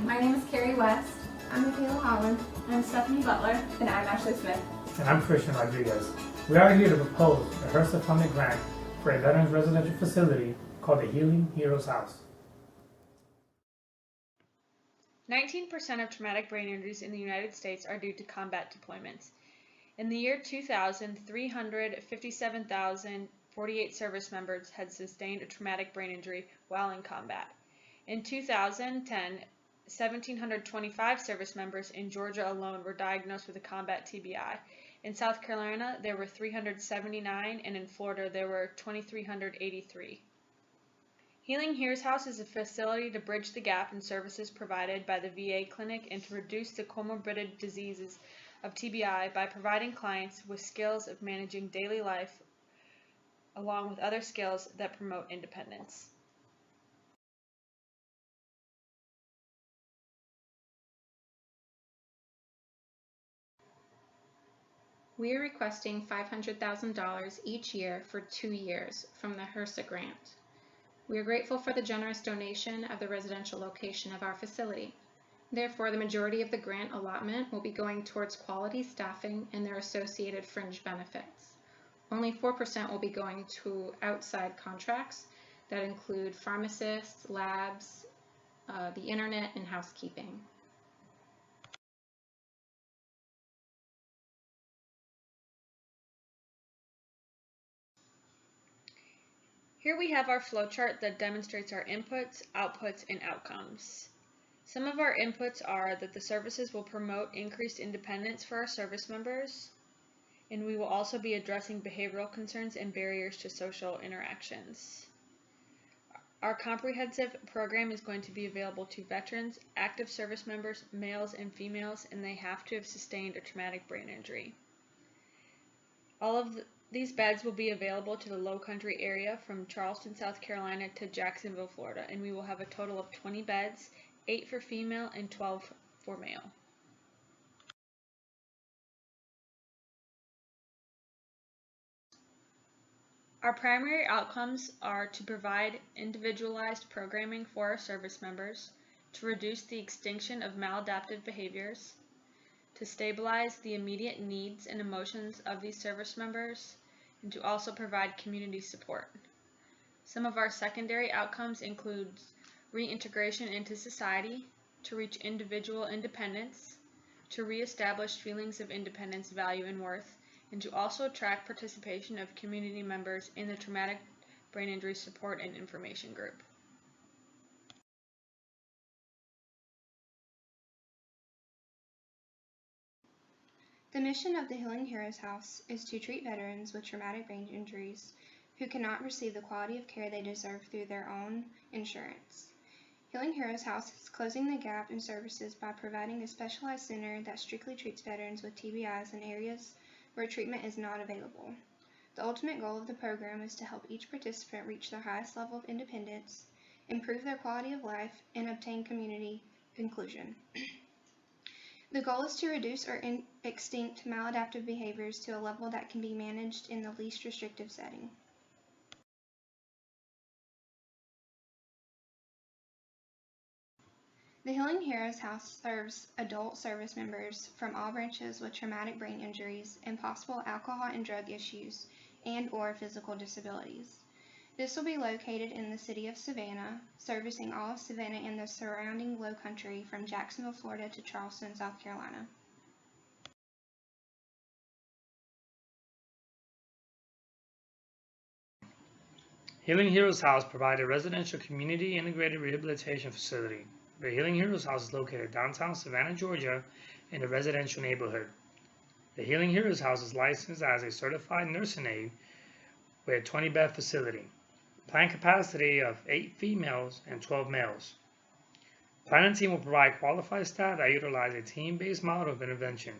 My name is Carrie West. I'm Michaela Holland. I'm Stephanie Butler. And I'm Ashley Smith. And I'm Christian Rodriguez. We are here to propose a HRSA-funded grant for a veterans residential facility called the Healing Heroes House. 19% of traumatic brain injuries in the United States are due to combat deployments. In the year 2000, 357,048 service members had sustained a traumatic brain injury while in combat. In 2010, 1,725 service members in Georgia alone were diagnosed with a combat TBI. In South Carolina, there were 379, and in Florida, there were 2,383. Healing Heroes House is a facility to bridge the gap in services provided by the VA clinic and to reduce the comorbid diseases of TBI by providing clients with skills of managing daily life along with other skills that promote independence. We are requesting $500,000 each year for 2 years from the HRSA grant. We are grateful for the generous donation of the residential location of our facility. Therefore, the majority of the grant allotment will be going towards quality staffing and their associated fringe benefits. Only 4% will be going to outside contracts that include pharmacists, labs, the internet, and housekeeping. Here we have our flowchart that demonstrates our inputs, outputs, and outcomes. Some of our inputs are that the services will promote increased independence for our service members, and we will also be addressing behavioral concerns and barriers to social interactions. Our comprehensive program is going to be available to veterans, active service members, males and females, and they have to have sustained a traumatic brain injury. All of these beds will be available to the Low Country area from Charleston, South Carolina to Jacksonville, Florida, and we will have a total of 20 beds, 8 for female and 12 for male. Our primary outcomes are to provide individualized programming for our service members, to reduce the extinction of maladaptive behaviors, to stabilize the immediate needs and emotions of these service members, and to also provide community support. Some of our secondary outcomes include reintegration into society, to reach individual independence, to reestablish feelings of independence, value, and worth, and to also track participation of community members in the Traumatic Brain Injury Support and Information Group. The mission of the Healing Heroes House is to treat veterans with traumatic brain injuries who cannot receive the quality of care they deserve through their own insurance. Healing Heroes House is closing the gap in services by providing a specialized center that strictly treats veterans with TBIs in areas where treatment is not available. The ultimate goal of the program is to help each participant reach their highest level of independence, improve their quality of life, and obtain community inclusion. The goal is to reduce or extinct maladaptive behaviors to a level that can be managed in the least restrictive setting. The Healing Heroes House serves adult service members from all branches with traumatic brain injuries and possible alcohol and drug issues and/or physical disabilities. This will be located in the city of Savannah, servicing all of Savannah and the surrounding Low Country from Jacksonville, Florida to Charleston, South Carolina. Healing Heroes House provides a residential community integrated rehabilitation facility. The Healing Heroes House is located downtown Savannah, Georgia, in a residential neighborhood. The Healing Heroes House is licensed as a certified nursing aid with a 20-bed facility. Planned capacity of 8 females and 12 males. Planning team will provide qualified staff that utilize a team-based model of intervention.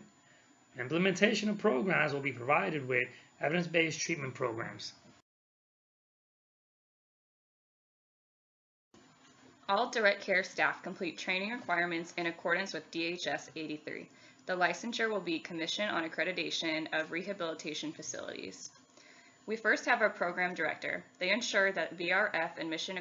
Implementation of programs will be provided with evidence-based treatment programs. All direct care staff complete training requirements in accordance with DHS 83. The licensure will be Commission on Accreditation of Rehabilitation Facilities. We first have our program director. They ensure that VRF and mission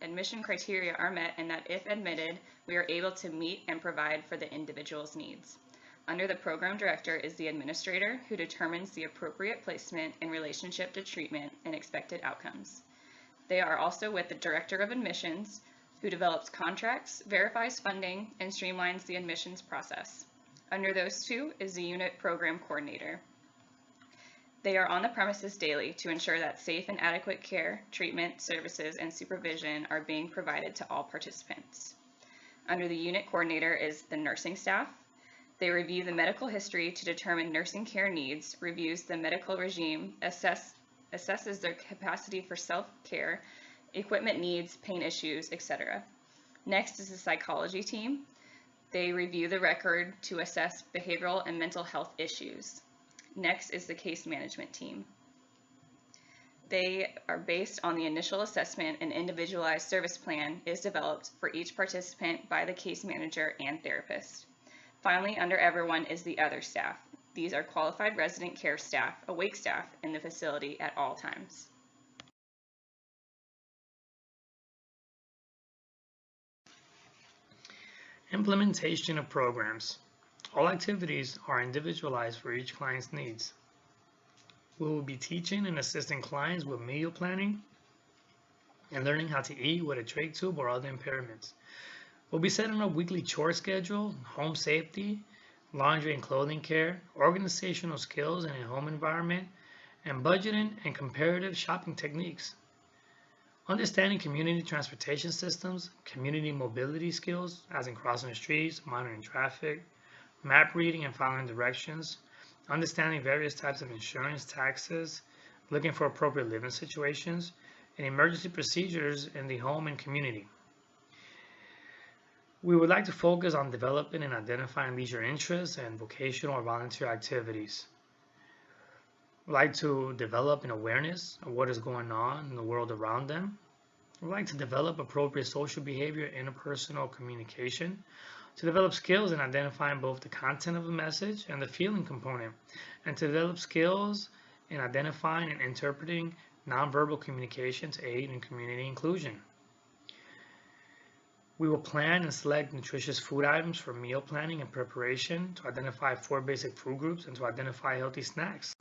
admission criteria are met and that if admitted, we are able to meet and provide for the individual's needs. Under the program director is the administrator who determines the appropriate placement in relationship to treatment and expected outcomes. They are also with the director of admissions who develops contracts, verifies funding, and streamlines the admissions process. Under those two is the unit program coordinator. They are on the premises daily to ensure that safe and adequate care, treatment, services, and supervision are being provided to all participants. Under the unit coordinator is the nursing staff. They review the medical history to determine nursing care needs, reviews the medical regime, assesses their capacity for self-care, equipment needs, pain issues, etc. Next is the psychology team. They review the record to assess behavioral and mental health issues. Next is the case management team. They are based on the initial assessment. An individualized service plan is developed for each participant by the case manager and therapist. Finally, under everyone is the other staff. These are qualified resident care staff, awake staff in the facility at all times. Implementation of programs. All activities are individualized for each client's needs. We will be teaching and assisting clients with meal planning and learning how to eat with a trach tube or other impairments. We'll be setting up weekly chore schedule, home safety, laundry and clothing care, organizational skills in a home environment, and budgeting and comparative shopping techniques. Understanding community transportation systems, community mobility skills, as in crossing the streets, monitoring traffic, map reading and following directions, understanding various types of insurance, taxes, looking for appropriate living situations, and emergency procedures in the home and community. We would like to focus on developing and identifying leisure interests and vocational or volunteer activities. We'd like to develop an awareness of what is going on in the world around them. We'd like to develop appropriate social behavior, interpersonal communication, to develop skills in identifying both the content of the message and the feeling component, and to develop skills in identifying and interpreting nonverbal communication to aid in community inclusion. We will plan and select nutritious food items for meal planning and preparation, to identify 4 basic food groups and to identify healthy snacks.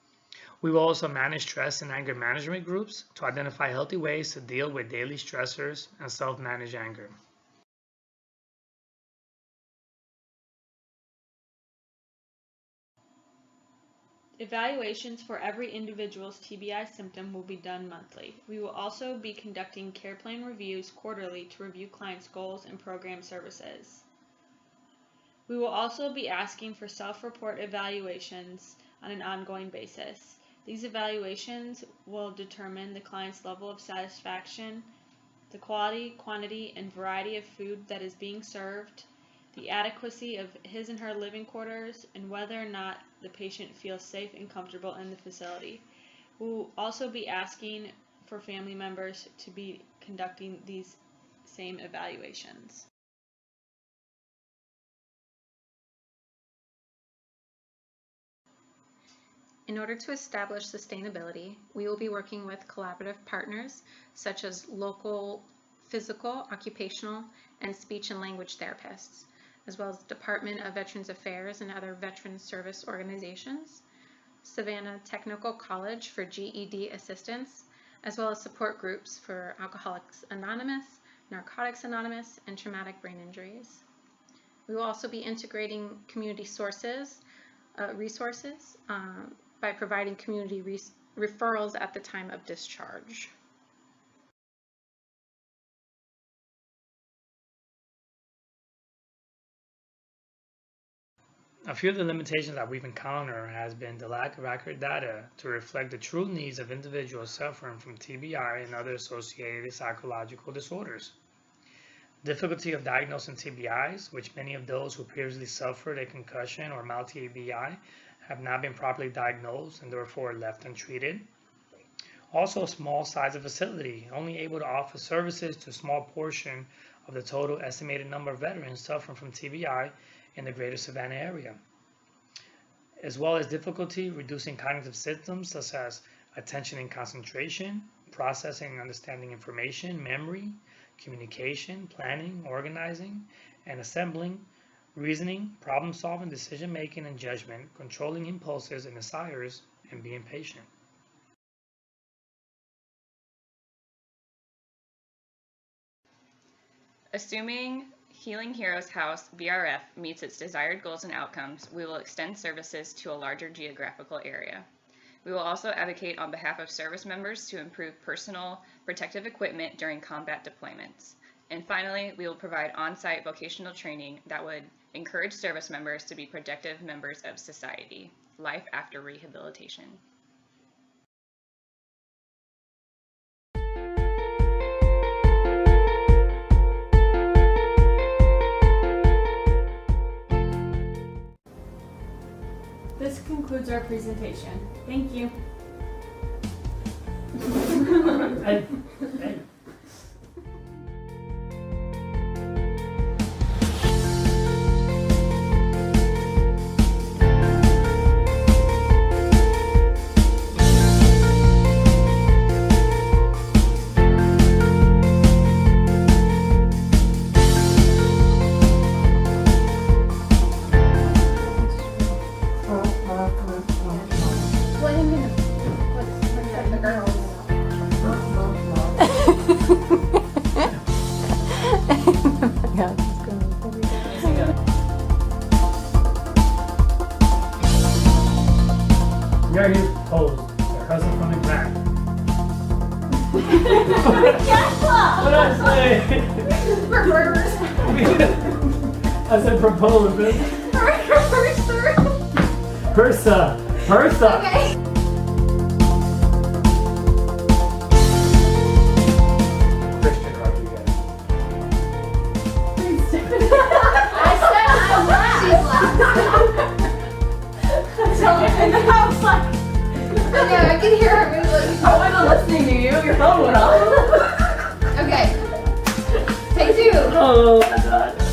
We will also manage stress and anger management groups to identify healthy ways to deal with daily stressors and self-manage anger. Evaluations for every individual's TBI symptom will be done monthly. We will also be conducting care plan reviews quarterly to review clients' goals and program services. We will also be asking for self-report evaluations on an ongoing basis. These evaluations will determine the client's level of satisfaction, the quality, quantity, and variety of food that is being served, the adequacy of his and her living quarters, and whether or not the patient feels safe and comfortable in the facility. We will also be asking for family members to be conducting these same evaluations. In order to establish sustainability, we will be working with collaborative partners such as local physical, occupational, and speech and language therapists, as well as the Department of Veterans Affairs and other veteran service organizations, Savannah Technical College for GED assistance, as well as support groups for Alcoholics Anonymous, Narcotics Anonymous, and traumatic brain injuries. We will also be integrating community resources by providing community referrals at the time of discharge. A few of the limitations that we've encountered has been the lack of accurate data to reflect the true needs of individuals suffering from TBI and other associated psychological disorders. Difficulty of diagnosing TBIs, which many of those who previously suffered a concussion or mild TBI have not been properly diagnosed and therefore left untreated. Also, small size of facility, only able to offer services to a small portion of the total estimated number of veterans suffering from TBI in the greater Savannah area, as well as difficulty reducing cognitive symptoms such as attention and concentration, processing and understanding information, memory, communication, planning, organizing, and assembling, reasoning, problem solving, decision making, and judgment, controlling impulses and desires, and being patient. Assuming Healing Heroes House VRF meets its desired goals and outcomes, we will extend services to a larger geographical area. We will also advocate on behalf of service members to improve personal protective equipment during combat deployments. And finally, we will provide on-site vocational training that would encourage service members to be productive members of society. Life after rehabilitation. This concludes our presentation. Thank you. Hey. We are here to propose our cousin from the crack. What did I say? For burgers. I said propose. Persa. Okay. Christian Rodriguez. I said I'm last. She's last. And I was like, Yeah, I can hear her moving. I wasn't listening to you. Your phone went off. Okay. Take two. Oh my god.